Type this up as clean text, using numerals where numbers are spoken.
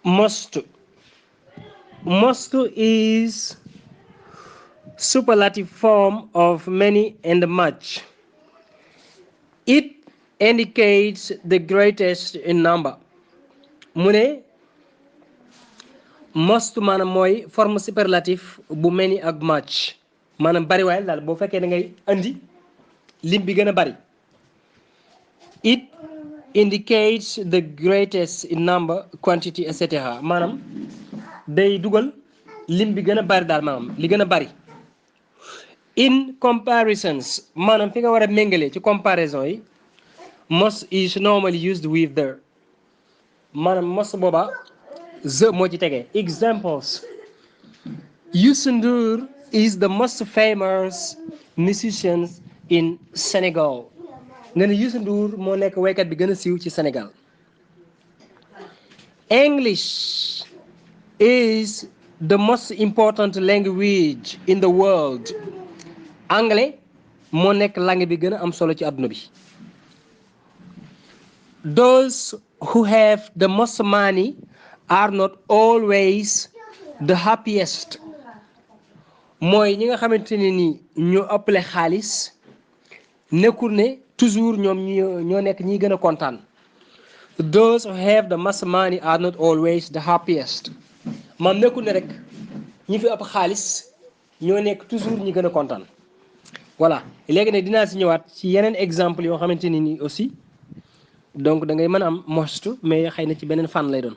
Most. Most is superlative form of many and much. It indicates the greatest in number. mu ne most maanaam mooy forme superlative bu many ak much maanaam bari waaye daal boo fekkee da ngay andi lim bi gën a bari. It indicates the greatest in number, quantity, etc. maanaam day dugal lim bi gën a bari daal maanaam li gën a bari. In comparisons maanaam fi nga war a méngale ci comparaison yi most is normally used with the maanaam most booba the moo ci tegee. Examples: Youssou Ndour is the most famous musician in Senegal. nga ne Youssou Ndour moo nekk waykat bi gën a siiw ci Sénégal. English is the most important language in the world. Anglais moo nekk langue bi gën a am solo ci àdduna bi. Those who have the most money are not always the happiest. mooy ñi nga xamante ne ni ñoo ëppale xaalis nekkul ne toujours ñoom ñoo nekk ñi gën a kontaan. Those who have the most money are not always the happiest. maam nekkul ne rek ñi fi ëpp xaalis ñoo nekk toujours ñi gën a kontaan. voilà léegi nag dinaa si ñëwaat ci yeneen exemple yoo xamante ne ni aussi donc da ngay mën a am most mais xëy na ci beneen fànn lay doon.